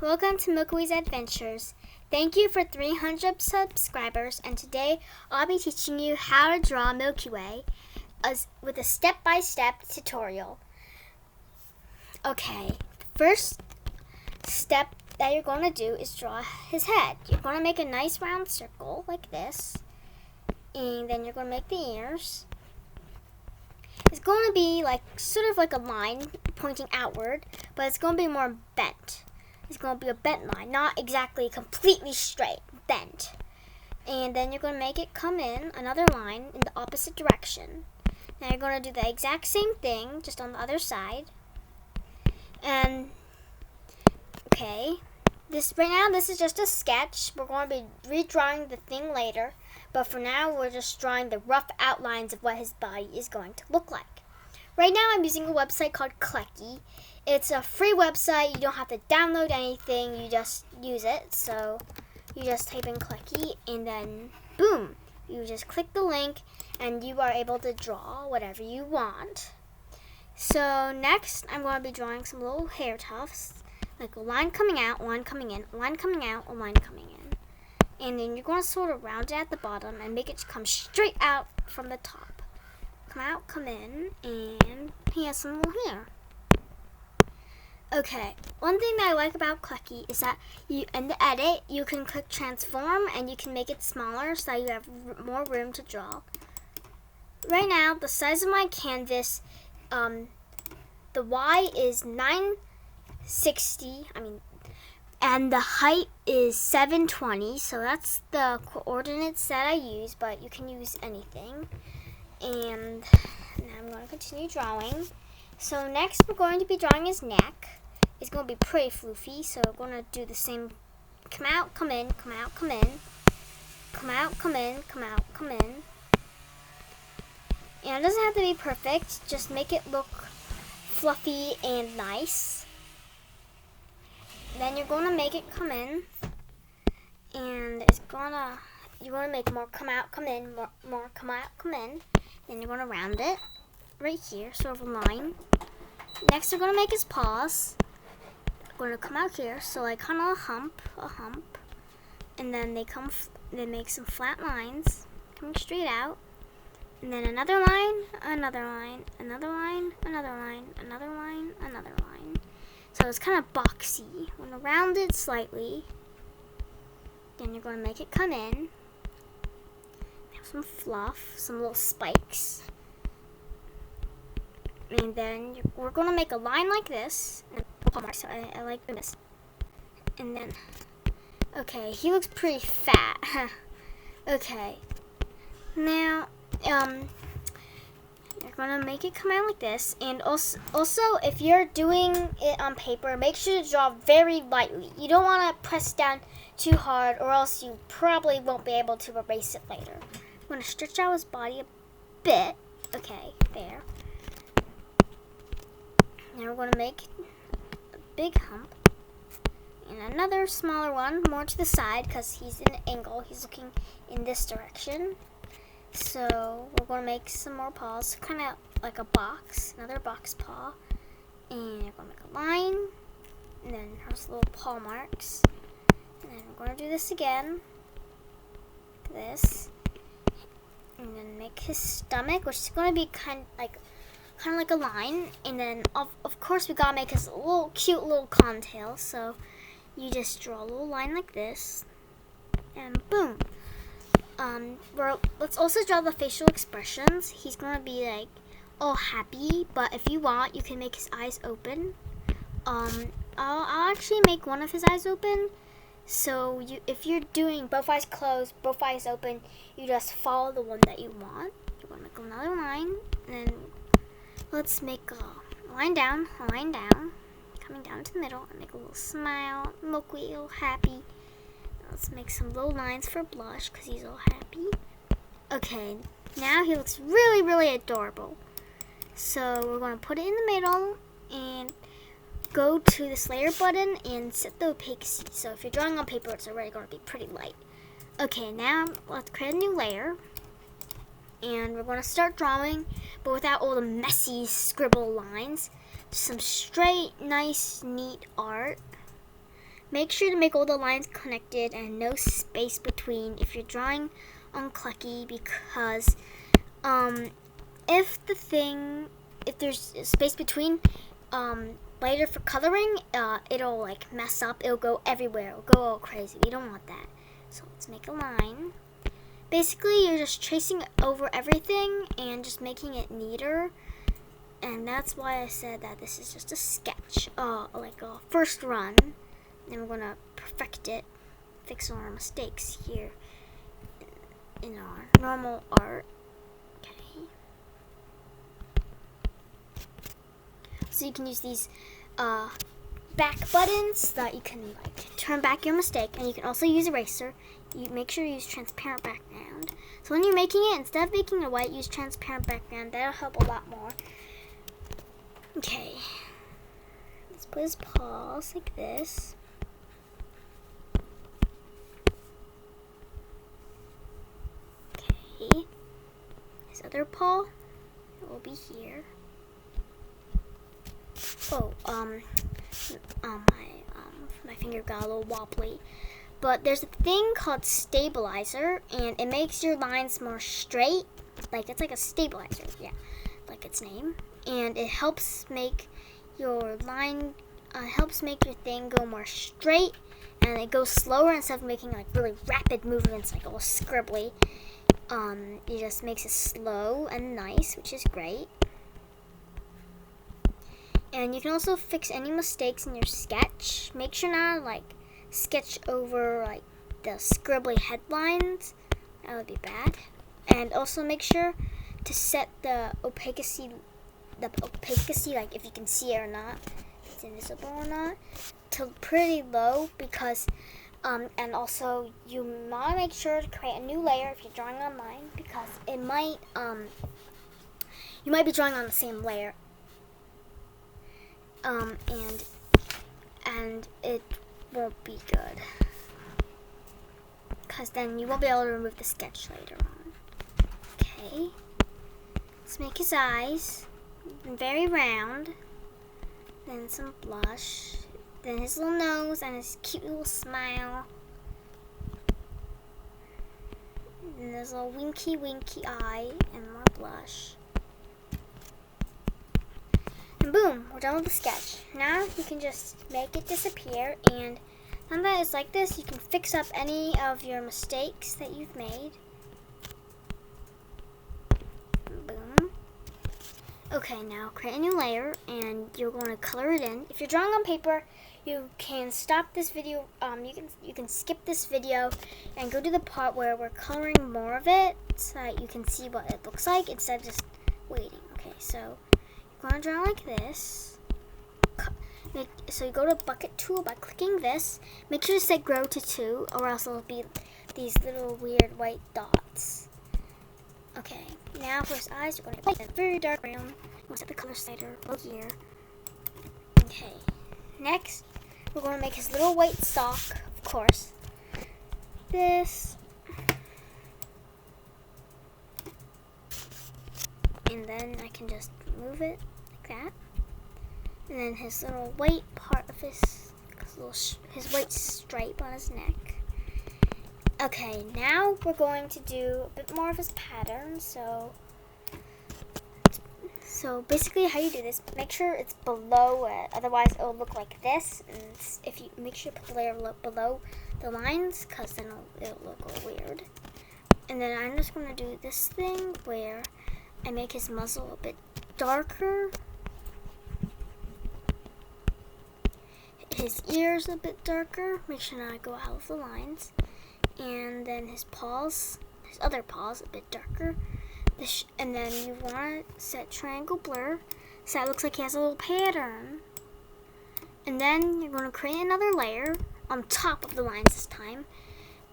welcome to Milkyway's Adventures. Thank you for 300 subscribers, and today I'll be teaching you how to draw Milky Way with a step-by-step tutorial. Okay, first step that you're going to do is draw his head. You're going to make a nice round circle like this, and then you're going to make the ears. It's going to be sort of like a line pointing outward, but it's going to be more bent. It's going to be a bent line, not exactly completely straight, bent. And then you're going to make it come in another line in the opposite direction. Now you're going to do the exact same thing, just on the other side. And okay, right now this is just a sketch. We're going to be redrawing the thing later, but for now we're just drawing the rough outlines of what his body is going to look like. Right now I'm using a website called Klecky. It's a free website. You don't have to download anything. You just use it. So you just type in Klecky and then boom, you just click the link and you are able to draw whatever you want. So next I'm going to be drawing some little hair tufts, like a line coming out, a line coming in, a line coming out, a line coming in. And then you're going to sort of round it at the bottom and make it come straight out from the top. Come out, come in, and he has some little hair. Okay, one thing that I like about Klecky is that in the edit, you can click transform and you can make it smaller so that you have more room to draw. Right now, the size of my canvas, the Y is 960, and the height is 720, so that's the coordinates that I use, but you can use anything. And now I'm going to continue drawing. So next we're going to be drawing his neck. It's going to be pretty floofy, so we're going to do the same. Come out, come in, come out, come in. Come out, come in, come out, come in. And it doesn't have to be perfect, just make it look fluffy and nice. Then you're going to make it come in, and you're going to make more come out, come in, more come out, come in. Then you're going to round it right here, sort of a line. Next, we're going to make his paws. We're going to come out here, so like kind of a hump, and then they make some flat lines coming straight out, and then another line, another line, another line, another line, another line, another line. So it's kind of boxy. We're going to round it slightly. Then you're going to make it come in. Have some fluff, some little spikes. And then we're going to make a line like this. So I like this. And then, okay, he looks pretty fat. Okay. Now, you're going to make it come out like this. And also, if you're doing it on paper, make sure to draw very lightly. You don't want to press down too hard, or else you probably won't be able to erase it later. I'm going to stretch out his body a bit. Okay, there. Now we're going to make a big hump. And another smaller one, more to the side, because he's in an angle. He's looking in this direction. So we're going to make some more paws, kind of like a box, another box paw. And we're going to make a line, and then there's little paw marks. And then we're going to do this again, this, and then make his stomach, which is going to be kind of like a line. And then of course we gotta make his cute little contail. So you just draw a little line like this, and boom. Let's also draw the facial expressions. He's gonna be like all happy, but if you want, you can make his eyes open. I'll actually make one of his eyes open. So if you're doing both eyes closed, both eyes open, you just follow the one that you want. You're gonna make another line, and then let's make a line down, coming down to the middle, and make a little smile, Milky, a little happy. Let's make some little lines for blush, because he's all happy. Okay, now he looks really, really adorable. So we're going to put it in the middle, and go to this layer button, and set the opacity. So if you're drawing on paper, it's already going to be pretty light. Okay, now let's create a new layer. And we're going to start drawing, but without all the messy scribble lines. Some straight, nice, neat art. make sure to make all the lines connected and no space between if you're drawing on Clucky, because if there's space between, later for coloring, it'll like mess up. It'll go everywhere. It'll go all crazy. We don't want that. So let's make a line. Basically, you're just tracing over everything and just making it neater. And that's why I said that this is just a sketch, like a first run. And we're gonna perfect it, fix all our mistakes here in our normal art. Okay. So you can use these back buttons that you can like turn back your mistake, and you can also use eraser. You make sure you use transparent background. So when you're making it, instead of making it white, use transparent background. That'll help a lot more. Okay. Let's put his paws like this. Okay. His other paw will be here. Oh, my finger got a little wobbly. But there's a thing called stabilizer, and it makes your lines more straight. Like, it's like a stabilizer, yeah, like its name. And it helps make your line, helps make your thing go more straight, and it goes slower instead of making like really rapid movements, like all scribbly. It just makes it slow and nice, which is great. And you can also fix any mistakes in your sketch. Make sure not to like sketch over like the scribbly headlines. That would be bad. And also make sure to set the opacity, like if you can see it or not, if it's invisible or not, to pretty low, because and also you want to make sure to create a new layer if you're drawing online, because it might you might be drawing on the same layer, and it won't be good, because then you won't be able to remove the sketch later on. Okay, let's make his eyes very round, then some blush, then his little nose and his cute little smile, and his little winky eye, and more blush. And boom, we're done with the sketch. Now you can just make it disappear, and now that it's like this, you can fix up any of your mistakes that you've made. Boom. Okay, now create a new layer, and you're going to color it in. If you're drawing on paper, you can stop this video. You can skip this video and go to the part where we're coloring more of it, so that you can see what it looks like instead of just waiting. Okay, so you're going to draw like this. So you go to bucket tool by clicking this. Make sure to set grow to 2, or else it'll be these little weird white dots. Okay, now for his eyes, you're going to make a very dark brown. We'll set the color slider over here. Okay, next we're going to make his little white sock, of course. This. And then I can just move it like that. And then his little white part of his white stripe on his neck. Okay, now we're going to do a bit more of his pattern. So basically how you do this, make sure it's below it, otherwise it will look like this. And if you make sure to put the layer below the lines, because then it'll look all weird. And then I'm just going to do this thing where I make his muzzle a bit darker, his ears a bit darker, make sure not to go out of the lines, and then his paws, his other paws, a bit darker. And then you want to set triangle blur so that looks like he has a little pattern. And then you're going to create another layer on top of the lines this time.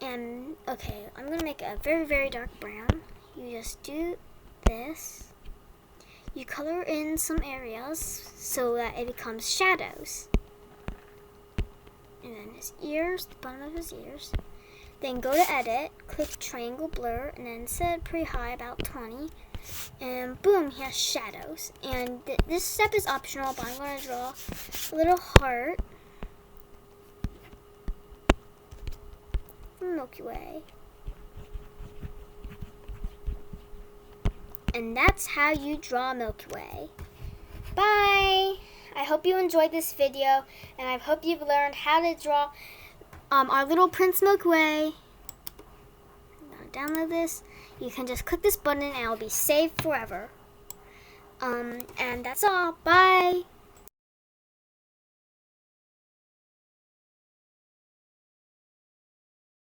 And okay, I'm going to make a very, very dark brown. You just do this. You color in some areas so that it becomes shadows. And then his ears, the bottom of his ears. Then go to edit, click triangle blur, and then set it pretty high, about 20. And boom, he has shadows. And this step is optional, but I'm going to draw a little heart. Milky Way. And that's how you draw Milky Way. Bye! I hope you enjoyed this video, and I hope you've learned how to draw our little Prince Milky Way. Download this. You can just click this button and it'll be saved forever. And that's all. Bye!